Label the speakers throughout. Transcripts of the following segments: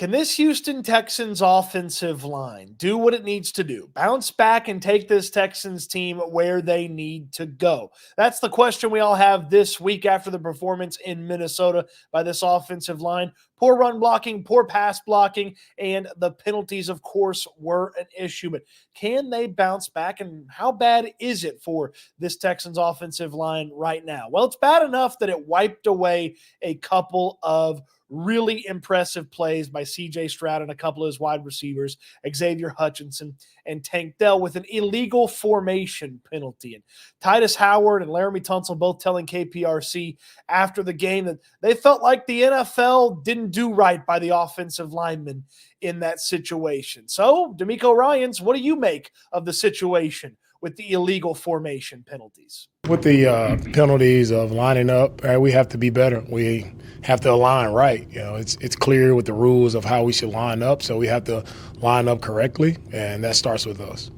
Speaker 1: Can this Houston Texans offensive line do what it needs to do? Bounce back and take this Texans team where they need to go? That's the question we all have this week after the performance in Minnesota by this offensive line. Poor run blocking, poor pass blocking, and the penalties, of course, were an issue. But can they bounce back, and how bad is it for this Texans offensive line right now? Well, it's bad enough that it wiped away a couple of really impressive plays by C.J. Stroud and a couple of his wide receivers, Xavier Hutchinson and Tank Dell, with an illegal formation penalty. And Titus Howard and Laramie Tunsil both telling KPRC after the game that they felt like the NFL didn't do right by the offensive linemen in that situation. So, D'Amico Ryans, what do you make of the situation with the illegal formation penalties?
Speaker 2: With the penalties of lining up, we have to be better. We have to align right. It's clear with the rules of how we should line up, so we have to line up correctly, and that starts with us.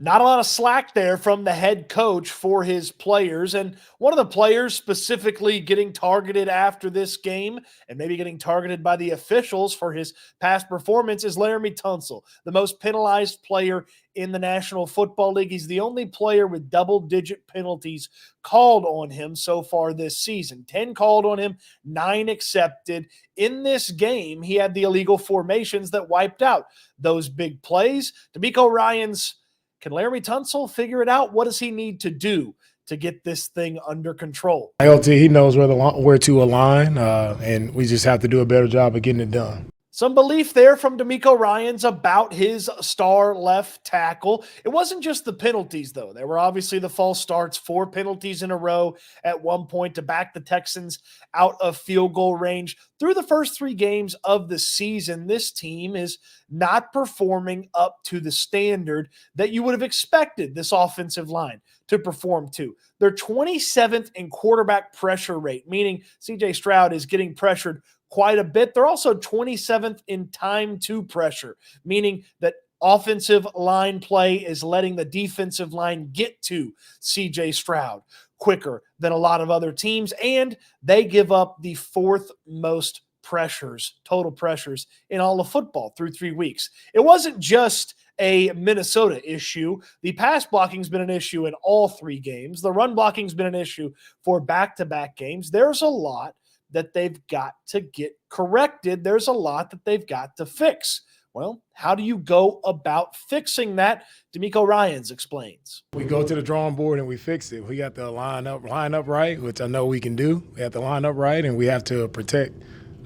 Speaker 1: Not a lot of slack there from the head coach for his players. And one of the players specifically getting targeted after this game and maybe getting targeted by the officials for his past performance is Laramie Tunsil, the most penalized player in the National Football League. He's the only player with double-digit penalties called on him so far this season. 10 called on him, 9 accepted. In this game, he had the illegal formations that wiped out those big plays. D'Amico Ryans, can Laramie Tunsil figure it out? What does he need to do to get this thing under control?
Speaker 2: LT, he knows where to align, and we just have to do a better job of getting it done.
Speaker 1: Some belief there from D'Amico Ryans about his star left tackle. It wasn't just the penalties, though. There were obviously the false starts, 4 penalties in a row at one point to back the Texans out of field goal range. Through the first 3 games of the season, this team is not performing up to the standard that you would have expected this offensive line to perform to. They're 27th in quarterback pressure rate, meaning C.J. Stroud is getting pressured quite a bit. They're also 27th in time to pressure, meaning that offensive line play is letting the defensive line get to C.J. Stroud quicker than a lot of other teams, and they give up the 4th most pressures, total pressures in all of football through 3 weeks. It wasn't just a Minnesota issue. The pass blocking's been an issue in all 3 games. The run blocking's been an issue for back-to-back games. There's a lot that they've got to get corrected. There's a lot that they've got to fix. Well, how do you go about fixing that? D'Amico Ryans explains.
Speaker 2: We go to the drawing board and we fix it. We got to line up right, which I know we can do. We have to line up right, and we have to protect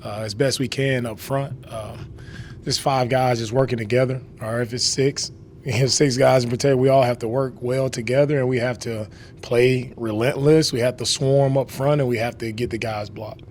Speaker 2: as best we can up front. There's 5 guys just working together, or if it's 6, 6 guys in particular, we all have to work well together, and we have to play relentless. We have to swarm up front, and we have to get the guys blocked.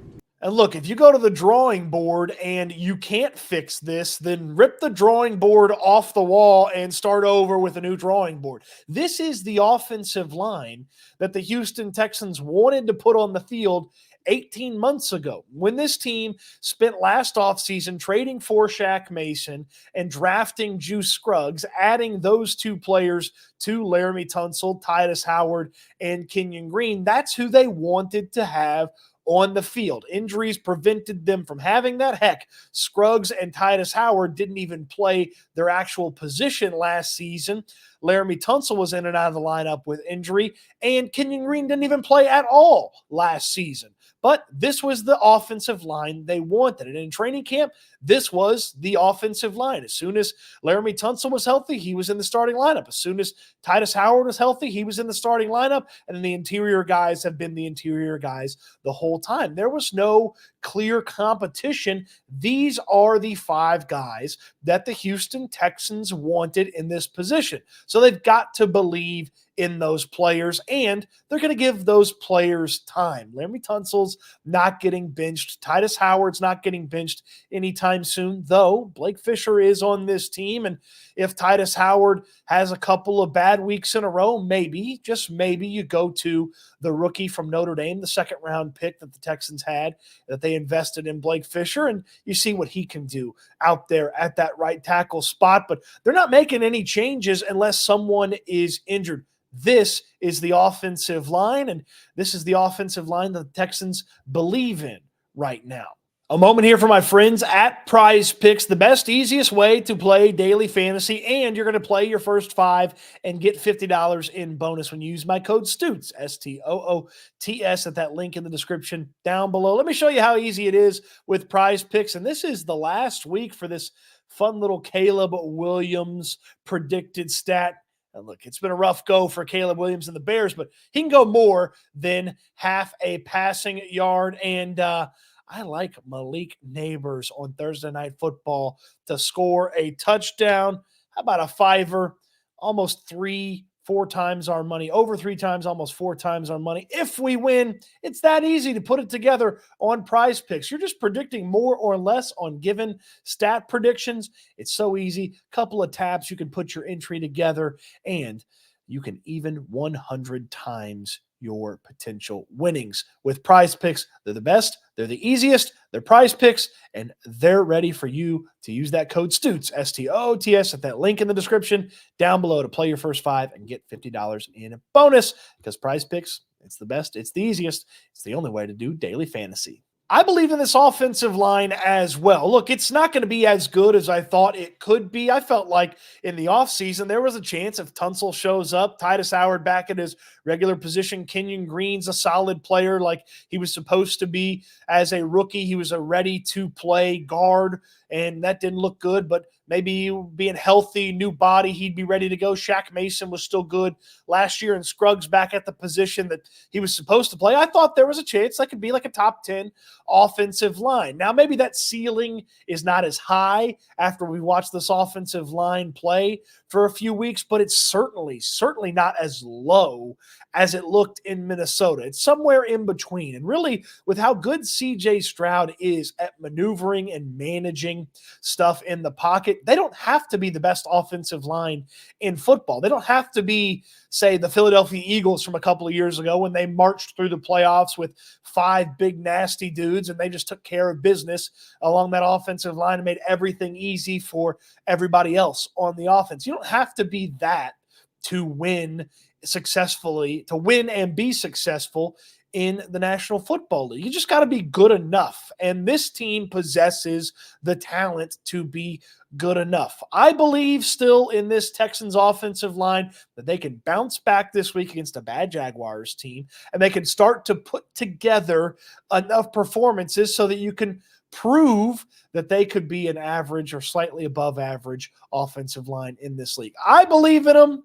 Speaker 1: And look, if you go to the drawing board and you can't fix this, then rip the drawing board off the wall and start over with a new drawing board. This is the offensive line that the Houston Texans wanted to put on the field 18 months ago, when this team spent last offseason trading for Shaq Mason and drafting Juice Scruggs, adding those 2 players to Laramie Tunsil, Titus Howard, and Kenyon Green. That's who they wanted to have on the field. Injuries prevented them from having that. Heck, Scruggs and Titus Howard didn't even play their actual position last season. Laramie Tunsil was in and out of the lineup with injury, and Kenyon Green didn't even play at all last season. But this was the offensive line they wanted. And in training camp, this was the offensive line. As soon as Laramie Tunsil was healthy, he was in the starting lineup. As soon as Titus Howard was healthy, he was in the starting lineup. And then the interior guys have been the interior guys the whole time. There was no clear competition. These are the 5 guys that the Houston Texans wanted in this position. So they've got to believe in those players, and they're going to give those players time. Laramie Tunsil's not getting benched. Titus Howard's not getting benched anytime soon, though Blake Fisher is on this team, and if Titus Howard has a couple of bad weeks in a row, maybe, just maybe, you go to the rookie from Notre Dame, the 2nd-round pick that the Texans had, that they invested in Blake Fisher, and you see what he can do out there at that right tackle spot. But they're not making any changes unless someone is injured. This is the offensive line, and this is the offensive line that the Texans believe in right now. A moment here for my friends at PrizePicks, the best, easiest way to play daily fantasy, and you're going to play your first 5 and get $50 in bonus when you use my code STOOTS, STOOTS, at that link in the description down below. Let me show you how easy it is with PrizePicks, and this is the last week for this fun little Caleb Williams predicted stat. And look, it's been a rough go for Caleb Williams and the Bears, but he can go more than half a passing yard, and I like Malik Neighbors on Thursday Night Football to score a touchdown. How about a fiver? Almost 4 times our money, over 3 times, almost 4 times our money. If we win, it's that easy to put it together on PrizePicks. You're just predicting more or less on given stat predictions. It's so easy. Couple of taps, you can put your entry together, and you can even 100 times your potential winnings. With PrizePicks, they're the best, they're the easiest, they're PrizePicks, and they're ready for you to use that code STOOTS, STOOTS, at that link in the description down below to play your first 5 and get $50 in a bonus, because PrizePicks, it's the best, it's the easiest, it's the only way to do daily fantasy. I believe in this offensive line as well. Look, it's not going to be as good as I thought it could be. I felt like in the offseason, there was a chance if Tunsil shows up, Titus Howard back at his regular position, Kenyon Green's a solid player like he was supposed to be as a rookie. He was a ready-to-play guard, and that didn't look good, but maybe being healthy, new body, he'd be ready to go. Shaq Mason was still good last year, and Scruggs back at the position that he was supposed to play. I thought there was a chance that could be like a top 10 offensive line. Now, maybe that ceiling is not as high after we watch this offensive line play for a few weeks, but it's certainly not as low as it looked in Minnesota. It's somewhere in between. And really, with how good CJ Stroud is at maneuvering and managing stuff in the pocket, they don't have to be the best offensive line in football. They don't have to be, say, the Philadelphia Eagles from a couple of years ago when they marched through the playoffs with 5 big, nasty dudes, and they just took care of business along that offensive line and made everything easy for everybody else on the offense. You don't have to be that to win successfully, to win and be successful in the National Football League. You just got to be good enough. And this team possesses the talent to be good enough. I believe still in this Texans offensive line that they can bounce back this week against a bad Jaguars team, and they can start to put together enough performances so that you can prove that they could be an average or slightly above average offensive line in this league. I believe in them.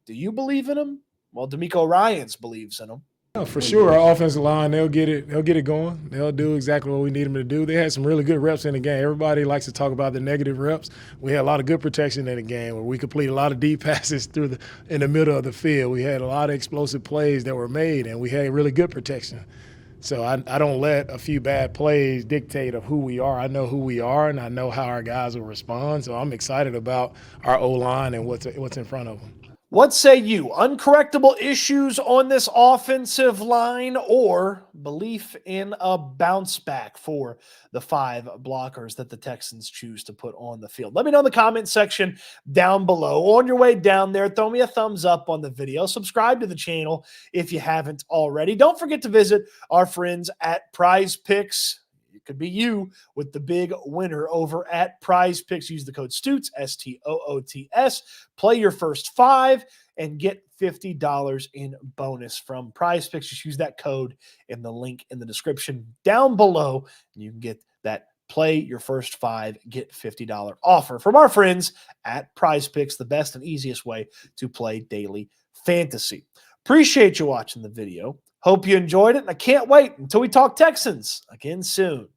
Speaker 1: Do you believe in them? Well, DeMeco Ryans believes in them.
Speaker 2: No, for sure, our offensive line, they'll get it going. They'll do exactly what we need them to do. They had some really good reps in the game. Everybody likes to talk about the negative reps. We had a lot of good protection in the game where we completed a lot of deep passes in the middle of the field. We had a lot of explosive plays that were made, and we had really good protection. So I don't let a few bad plays dictate of who we are. I know who we are, and I know how our guys will respond. So I'm excited about our O-line and what's in front of them.
Speaker 1: What say you? Uncorrectable issues on this offensive line, or belief in a bounce back for the 5 blockers that the Texans choose to put on the field? Let me know in the comment section down below. On your way down there, throw me a thumbs up on the video. Subscribe to the channel if you haven't already. Don't forget to visit our friends at PrizePicks. It could be you with the big winner over at PrizePicks. Use the code STOOTS, STOOTS. Play your first 5 and get $50 in bonus from PrizePicks. Just use that code in the link in the description down below, and you can get that play your first 5, get $50 offer from our friends at PrizePicks, the best and easiest way to play daily fantasy. Appreciate you watching the video. Hope you enjoyed it, and I can't wait until we talk Texans again soon.